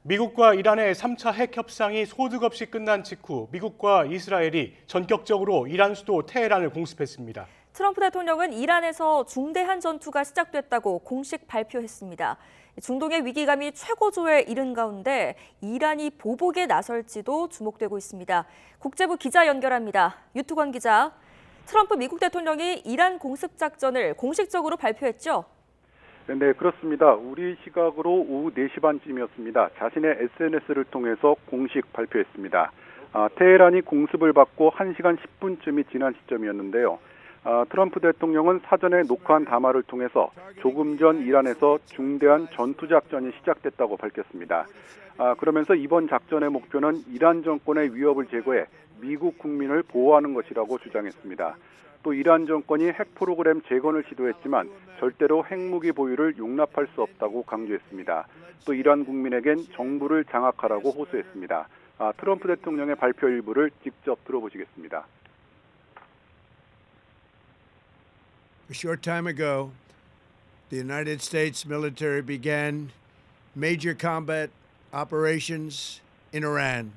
미국과 이란의 3차 핵 협상이 소득 없이 끝난 직후 미국과 이스라엘이 전격적으로 이란 수도 테헤란을 공습했습니다. 트럼프 대통령은 이란에서 중대한 전투가 시작됐다고 공식 발표했습니다. 중동의 위기감이 최고조에 이른 가운데 이란이 보복에 나설지도 주목되고 있습니다. 국제부 기자 연결합니다. 유투권 기자, 트럼프 미국 대통령이 이란 공습 작전을 공식적으로 발표했죠? 네, 그렇습니다. 우리 시각으로 오후 4시 반쯤이었습니다. 자신의 SNS를 통해서 공식 발표했습니다. 테헤란이 공습을 받고 1시간 10분쯤이 지난 시점이었는데요. 트럼프 대통령은 사전에 녹화한 담화를 통해서 조금 전 이란에서 중대한 전투작전이 시작됐다고 밝혔습니다. 그러면서 이번 작전의 목표는 이란 정권의 위협을 제거해 미국 국민을 보호하는 것이라고 주장했습니다. 또 이란 정권이 핵 프로그램 재건을 시도했지만 절대로 핵무기 보유를 용납할 수 없다고 강조했습니다. 또 이란 국민에겐 정부를 장악하라고 호소했습니다. 트럼프 대통령의 발표 일부를 직접 들어보시겠습니다. A short time ago, the United States military began major combat operations in Iran.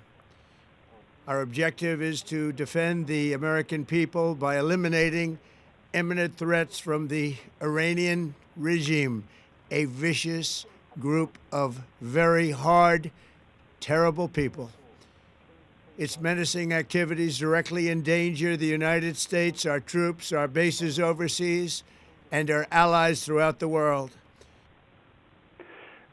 Our objective is to defend the American people by eliminating imminent threats from the Iranian regime, a vicious group of very hard, terrible people. Its menacing activities directly endanger the United States, our troops, our bases overseas, and our allies throughout the world.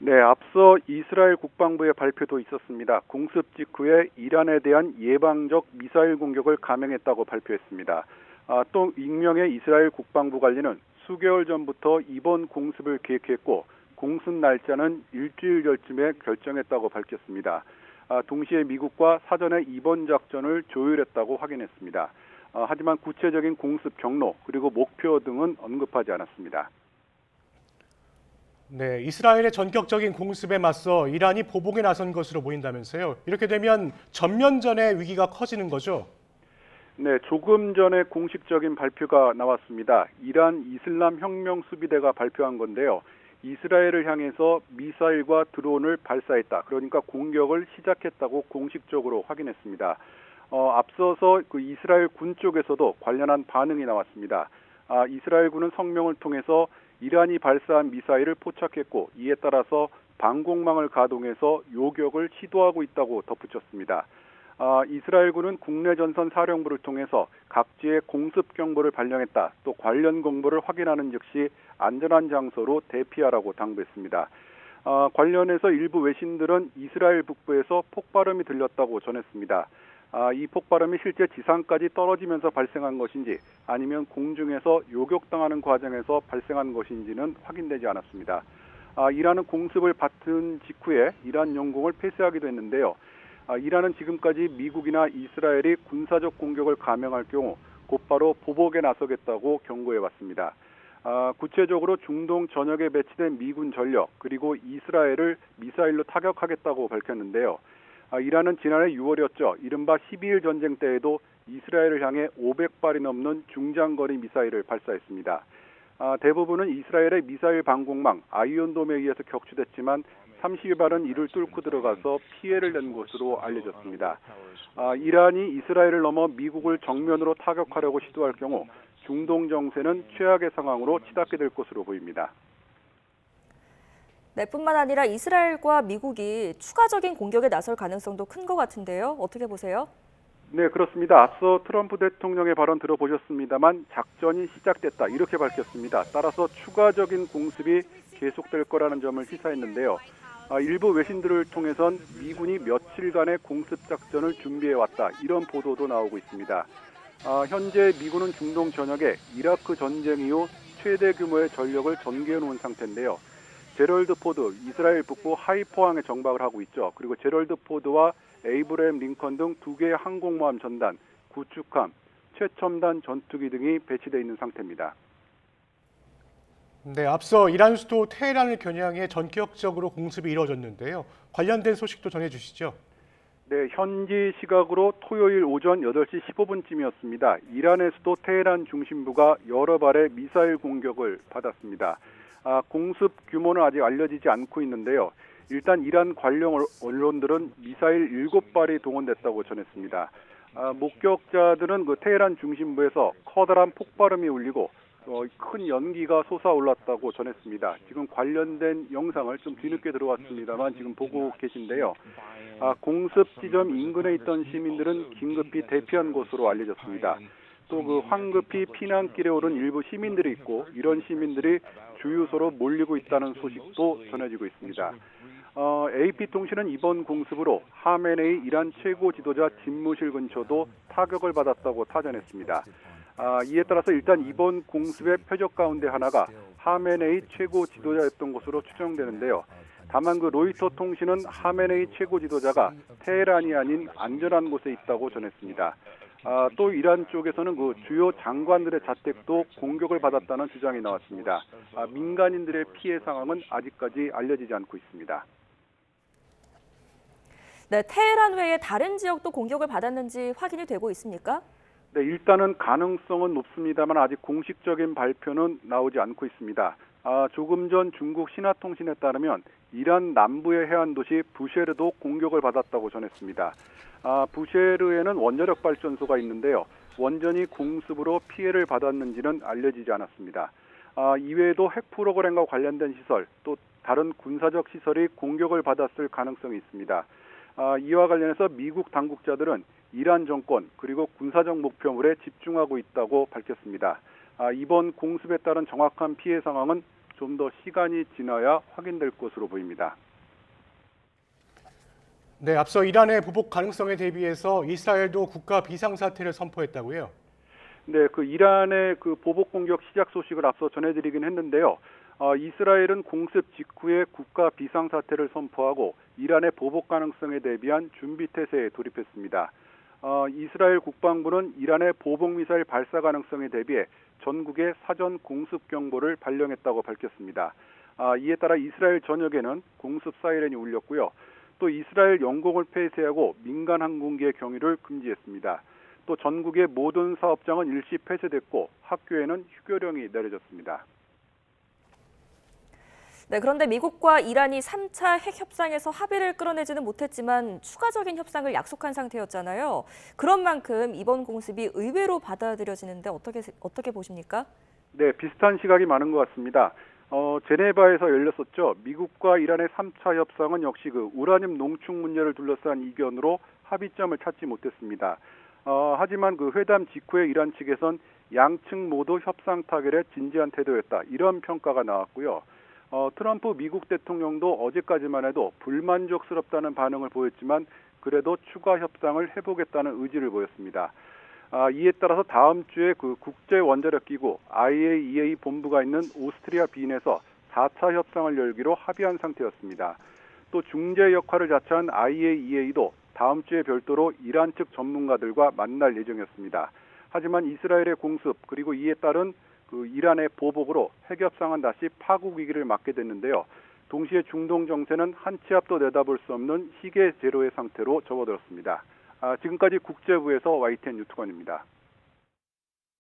네, 앞서 이스라엘 국방부의 발표도 있었습니다. 공습 직후에 이란에 대한 예방적 미사일 공격을 감행했다고 발표했습니다. 또 익명의 이스라엘 국방부 관리는 수개월 전부터 이번 공습을 계획했고 공습 날짜는 일주일 전쯤에 결정했다고 밝혔습니다. 동시에 미국과 사전에 이번 작전을 조율했다고 확인했습니다. 하지만 구체적인 공습 경로 그리고 목표 등은 언급하지 않았습니다. 네, 이스라엘의 전격적인 공습에 맞서 이란이 보복에 나선 것으로 보인다면서요. 이렇게 되면 전면전의 위기가 커지는 거죠? 네, 조금 전에 공식적인 발표가 나왔습니다. 이란 이슬람 혁명 수비대가 발표한 건데요. 이스라엘을 향해서 미사일과 드론을 발사했다. 그러니까 공격을 시작했다고 공식적으로 확인했습니다. 앞서서 그 이스라엘 군 쪽에서도 관련한 반응이 나왔습니다. 이스라엘 군은 성명을 통해서 이란이 발사한 미사일을 포착했고 이에 따라서 방공망을 가동해서 요격을 시도하고 있다고 덧붙였습니다. 이스라엘군은 국내 전선 사령부를 통해서 각지에 공습 경보를 발령했다. 또 관련 공보를 확인하는 즉시 안전한 장소로 대피하라고 당부했습니다. 관련해서 일부 외신들은 이스라엘 북부에서 폭발음이 들렸다고 전했습니다. 이 폭발음이 실제 지상까지 떨어지면서 발생한 것인지 아니면 공중에서 요격당하는 과정에서 발생한 것인지는 확인되지 않았습니다. 이란은 공습을 받은 직후에 이란 영공을 폐쇄하기도 했는데요. 이란은 지금까지 미국이나 이스라엘이 군사적 공격을 감행할 경우 곧바로 보복에 나서겠다고 경고해왔습니다. 구체적으로 중동 전역에 배치된 미군 전력 그리고 이스라엘을 미사일로 타격하겠다고 밝혔는데요. 이란은 지난해 6월이었죠. 이른바 12일 전쟁 때에도 이스라엘을 향해 500발이 넘는 중장거리 미사일을 발사했습니다. 대부분은 이스라엘의 미사일 방공망 아이언돔에 의해서 격추됐지만 30발은 이를 뚫고 들어가서 피해를 낸 것으로 알려졌습니다. 이란이 이스라엘을 넘어 미국을 정면으로 타격하려고 시도할 경우 중동 정세는 최악의 상황으로 치닫게 될 것으로 보입니다. 네, 뿐만 아니라 이스라엘과 미국이 추가적인 공격에 나설 가능성도 큰 것 같은데요. 어떻게 보세요? 네, 그렇습니다. 앞서 트럼프 대통령의 발언 들어보셨습니다만 작전이 시작됐다 이렇게 밝혔습니다. 따라서 추가적인 공습이 계속될 거라는 점을 시사했는데요. 일부 외신들을 통해선 미군이 며칠간의 공습 작전을 준비해왔다 이런 보도도 나오고 있습니다. 현재 미군은 중동 전역에 이라크 전쟁 이후 최대 규모의 전력을 전개해 놓은 상태인데요. 제럴드 포드, 이스라엘 북부 하이포항에 정박을 하고 있죠. 그리고 제럴드 포드와 에이브레임 링컨 등 2개의 항공모함 전단, 구축함, 최첨단 전투기 등이 배치되어 있는 상태입니다. 네, 앞서 이란 수도 테헤란을 겨냥해 전격적으로 공습이 이뤄졌는데요. 관련된 소식도 전해주시죠. 네, 현지 시각으로 토요일 오전 8시 15분쯤이었습니다. 이란의 수도 테헤란 중심부가 여러 발의 미사일 공격을 받았습니다. 공습 규모는 아직 알려지지 않고 있는데요. 일단 이란 관련 언론들은 미사일 7발이 동원됐다고 전했습니다. 목격자들은 그 테헤란 중심부에서 커다란 폭발음이 울리고 큰 연기가 솟아올랐다고 전했습니다. 지금 관련된 영상을 좀 뒤늦게 들어왔습니다만 지금 보고 계신데요. 공습 지점 인근에 있던 시민들은 긴급히 대피한 것으로 알려졌습니다. 또 그 황급히 피난길에 오른 일부 시민들이 있고 이런 시민들이 주유소로 몰리고 있다는 소식도 전해지고 있습니다. AP통신은 이번 공습으로 하메네이 이란 최고 지도자 집무실 근처도 타격을 받았다고 타전했습니다. 이에 따라서 일단 이번 공습의 표적 가운데 하나가 하메네이 최고 지도자였던 것으로 추정되는데요. 다만 그 로이터 통신은 하메네이 최고 지도자가 테헤란이 아닌 안전한 곳에 있다고 전했습니다. 또 이란 쪽에서는 그 주요 장관들의 자택도 공격을 받았다는 주장이 나왔습니다. 민간인들의 피해 상황은 아직까지 알려지지 않고 있습니다. 네, 테헤란 외에 다른 지역도 공격을 받았는지 확인이 되고 있습니까? 네, 일단은 가능성은 높습니다만 아직 공식적인 발표는 나오지 않고 있습니다. 조금 전 중국 신화통신에 따르면 이란 남부의 해안 도시 부쉐르도 공격을 받았다고 전했습니다. 부쉐르에는 원자력 발전소가 있는데요. 원전이 공습으로 피해를 받았는지는 알려지지 않았습니다. 이외에도 핵 프로그램과 관련된 시설, 또 다른 군사적 시설이 공격을 받았을 가능성이 있습니다. 이와 관련해서 미국 당국자들은 이란 정권 그리고 군사적 목표물에 집중하고 있다고 밝혔습니다. 이번 공습에 따른 정확한 피해 상황은 좀 더 시간이 지나야 확인될 것으로 보입니다. 네, 앞서 이란의 보복 가능성에 대비해서 이스라엘도 국가 비상사태를 선포했다고요? 네, 그 이란의 그 보복 공격 시작 소식을 앞서 전해드리긴 했는데요. 이스라엘은 공습 직후에 국가 비상사태를 선포하고 이란의 보복 가능성에 대비한 준비 태세에 돌입했습니다. 이스라엘 국방부는 이란의 보복 미사일 발사 가능성에 대비해 전국에 사전 공습 경보를 발령했다고 밝혔습니다. 이에 따라 이스라엘 전역에는 공습 사이렌이 울렸고요. 또 이스라엘 영공을 폐쇄하고 민간 항공기의 경유를 금지했습니다. 또 전국의 모든 사업장은 일시 폐쇄됐고 학교에는 휴교령이 내려졌습니다. 네, 그런데 미국과 이란이 3차 핵 협상에서 합의를 끌어내지는 못했지만 추가적인 협상을 약속한 상태였잖아요. 그런 만큼 이번 공습이 의외로 받아들여지는데 어떻게 보십니까? 네, 비슷한 시각이 많은 것 같습니다. 제네바에서 열렸었죠. 미국과 이란의 3차 협상은 역시 그 우라늄 농축 문제를 둘러싼 이견으로 합의점을 찾지 못했습니다. 하지만 그 회담 직후에 이란 측에선 양측 모두 협상 타결에 진지한 태도였다. 이런 평가가 나왔고요. 트럼프 미국 대통령도 어제까지만 해도 불만족스럽다는 반응을 보였지만 그래도 추가 협상을 해보겠다는 의지를 보였습니다. 이에 따라서 다음 주에 그 국제원자력기구 IAEA 본부가 있는 오스트리아 빈에서 4차 협상을 열기로 합의한 상태였습니다. 또 중재 역할을 자처한 IAEA도 다음 주에 별도로 이란 측 전문가들과 만날 예정이었습니다. 하지만 이스라엘의 공습 그리고 이에 따른 그 이란의 보복으로 핵 협상은 다시 파국 위기를 맞게 됐는데요. 동시에 중동 정세는 한 치 앞도 내다볼 수 없는 희게 제로의 상태로 접어들었습니다. 지금까지 국제부에서 YTN 유튜건입니다.